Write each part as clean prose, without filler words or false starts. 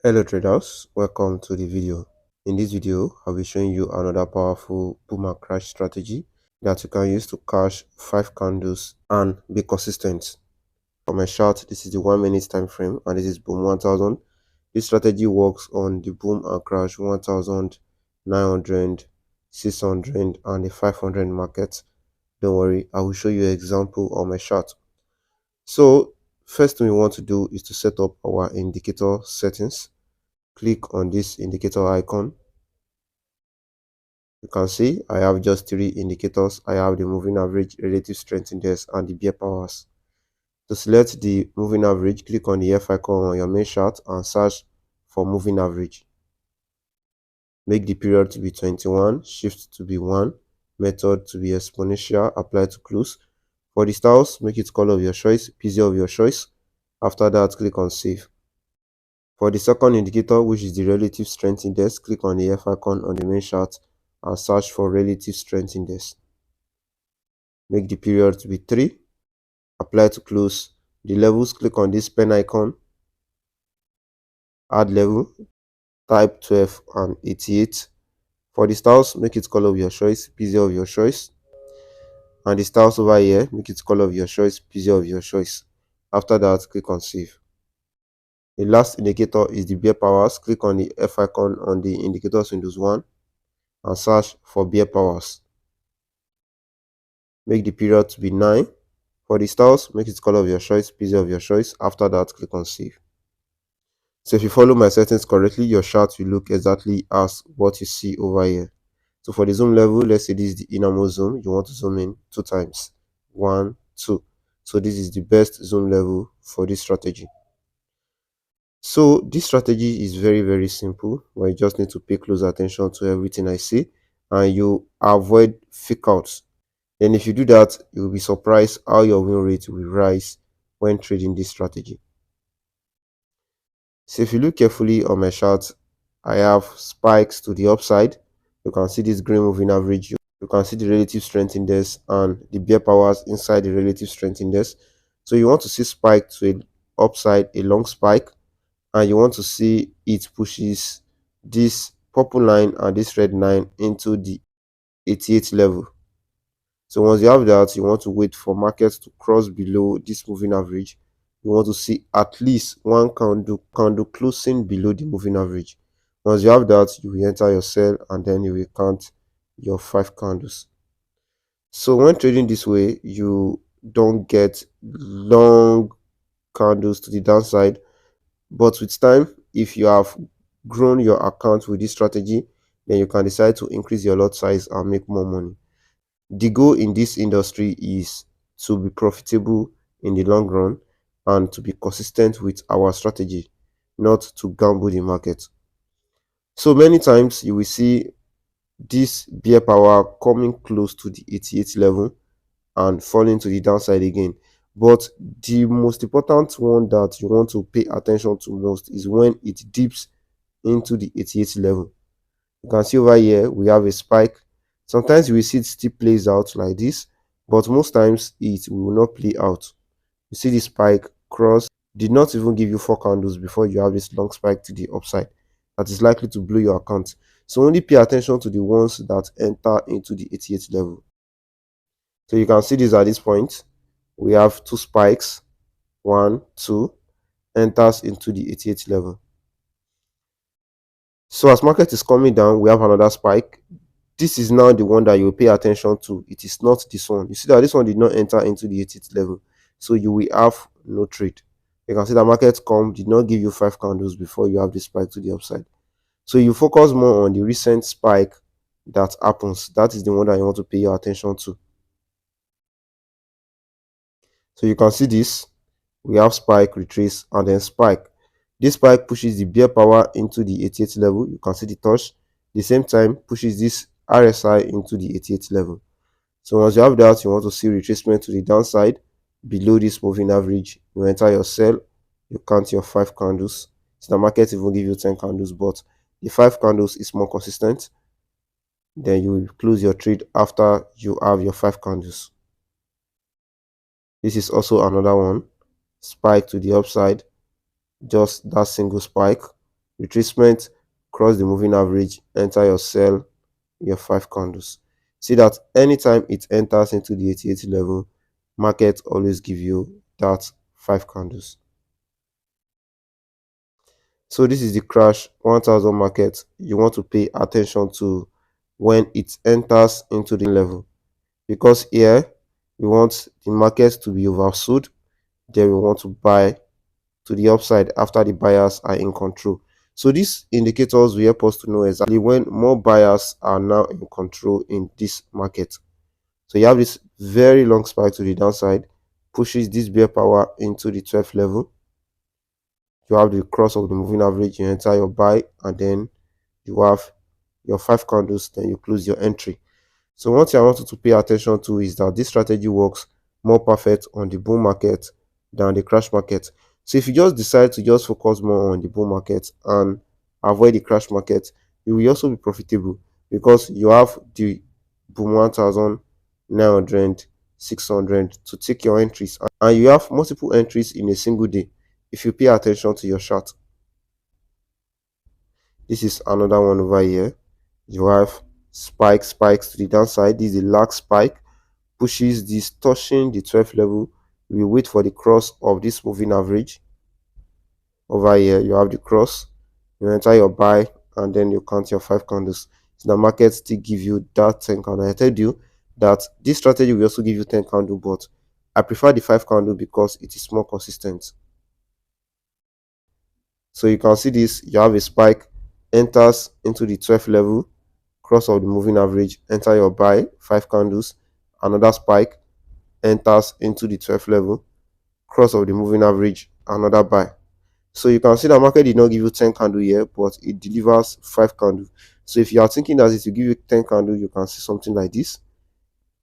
Hello traders, welcome to the video. In this video, I'll be showing you another powerful boom and crash strategy that you can use to cash 5 candles and be consistent. For my chart, this is the 1 minute time frame and this is boom 1000. This strategy works on the boom and crash 1000, 900, 600 and the 500 market. Don't worry, I will show you an example on my chart. So first thing we want to do is to set up our indicator settings. Click on this indicator icon. You can see I have just 3 indicators. I have the moving average, relative strength index and the bear powers. To select the moving average, click on the F icon on your main chart and search for moving average. Make the period to be 21, shift to be 1, method to be exponential, apply to close. For the styles, make it color of your choice, PZ of your choice. After that, click on save. For the second indicator, which is the relative strength index, click on the F icon on the main chart and search for relative strength index. Make the period to be 3. Apply to close. The levels, click on this pen icon. Add level. Type 12 and 88. For the styles, make it color of your choice, PZ of your choice. And the styles over here, make it color of your choice, PZ of your choice. After that, click on save. The last indicator is the bear powers. Click on the F icon on the indicators Windows 1 and search for bear powers. Make the period to be 9. For the styles, make it color of your choice, PZ of your choice. After that, click on save. So if you follow my settings correctly, your chart will look exactly as what you see over here. So for the zoom level, let's say this is the innermost zoom. You want to zoom in 2 times. 1, 2. So this is the best zoom level for this strategy. So this strategy is very simple, where you just need to pay close attention to everything I say and you avoid fake outs. Then if you do that, you will be surprised how your win rate will rise when trading this strategy. So if you look carefully on my chart, I have spikes to the upside. You can see this green moving average. You can see the relative strength index and the bear powers inside the relative strength index. So you want to see spike to an upside, a long spike, and you want to see it pushes this purple line and this red line into the 88 level. So once you have that, you want to wait for markets to cross below this moving average. You want to see at least one candle closing below the moving average. Once you have that, you will enter your sell and then you will count your 5 candles. So when trading this way, you don't get long candles to the downside, but with time, if you have grown your account with this strategy, then you can decide to increase your lot size and make more money. The goal in this industry is to be profitable in the long run and to be consistent with our strategy, not to gamble the market. So many times you will see this bear power coming close to the 88 level and falling to the downside again. But the most important one that you want to pay attention to most is when it dips into the 88 level. You can see over here we have a spike. Sometimes we see it still plays out like this, but most times it will not play out. You see the spike cross, did not even give you 4 candles before you have this long spike to the upside that is likely to blow your account. So only pay attention to the ones that enter into the 88 level. So you can see this at this point. We have 2 spikes, 1, 2, enters into the 88 level. So as market is coming down, we have another spike. This is now the one that you will pay attention to. It is not this one. You see that this one did not enter into the 88th level, so you will have no trade. You can see the market did not give you 5 candles before you have the spike to the upside. So you focus more on the recent spike that happens. That is the one that you want to pay your attention to. So you can see this. We have spike, retrace, and then spike. This spike pushes the bear power into the 88th level. You can see the touch. The same time pushes this RSI into the 88th level. So once you have that, you want to see retracement to the downside below this moving average. You enter your sell, you count your 5 candles. So the market even give you 10 candles, but the 5 candles is more consistent. Then you will close your trade after you have your 5 candles. This is also another one. Spike to the upside, just that single spike. retracement, cross the moving average, enter your sell, your 5 candles. See that anytime it enters into the 88 level, market always give you that 5 candles. So this is the crash 1000 market. You want to pay attention to when it enters into the level, because here we want the market to be oversold, then we want to buy to the upside after the buyers are in control. So these indicators will help us to know exactly when more buyers are now in control in this market. So you have this very long spike to the downside, pushes this bear power into the 12th level. You have the cross of the moving average, you enter your buy, and then you have your 5 candles, then you close your entry. So one thing I want you to pay attention to is that this strategy works more perfect on the bull market than the crash market. So if you just decide to just focus more on the bull market and avoid the crash market, you will also be profitable, because you have the boom 1900, 600 to take your entries, and you have multiple entries in a single day if you pay attention to your chart. This is another one over here. You have spikes to the downside. This is a large spike, pushes this, touching the 12th level. We wait for the cross of this moving average. Over here you have the cross, you enter your buy, and then you count your 5 candles. So the market still give you that 10 candle. I told you that this strategy will also give you 10 candle, but I prefer the 5 candle because it is more consistent. So you can see this, you have a spike, enters into the 12th level, cross of the moving average, enter your buy, 5 candles, another spike, enters into the 12th level, cross of the moving average, another buy. So you can see the market did not give you 10 candle here, but it delivers 5 candle. So if you are thinking that it will give you 10 candle, you can see something like this,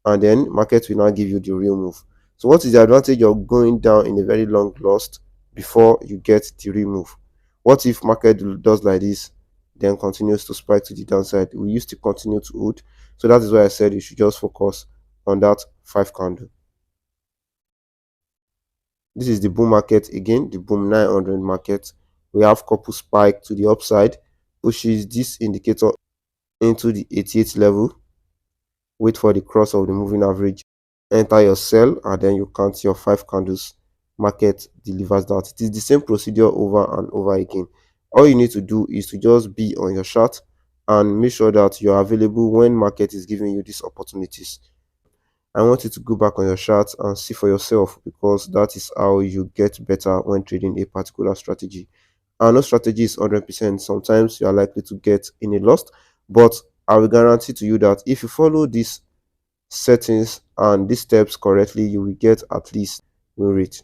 and then market will now give you the real move. So what is the advantage of going down in a very long loss before you get the real move? What if market does like this, then continues to spike to the downside? We used to continue to hold. So that is why I said you should just focus on that 5 candle. This is the bull market again, the boom 900 market. We have couple spike to the upside, pushes this indicator into the 88 level, wait for the cross of the moving average, enter your sell, and then you count your 5 candles. Market delivers that. It is the same procedure over and over again. All you need to do is to just be on your chart and make sure that you are available when market is giving you these opportunities. I want you to go back on your chart and see for yourself, because that is how you get better when trading a particular strategy. And no strategy is 100%. Sometimes you are likely to get in a loss, but I will guarantee to you that if you follow these settings and these steps correctly, you will get at least win rate.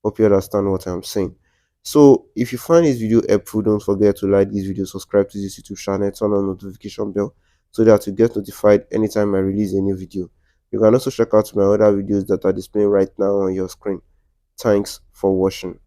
Hope you understand what I'm saying. So if you find this video helpful, don't forget to like this video, subscribe to this YouTube channel, turn on notification bell so that you get notified anytime I release a new video. You can also check out my other videos that are displaying right now on your screen. Thanks for watching.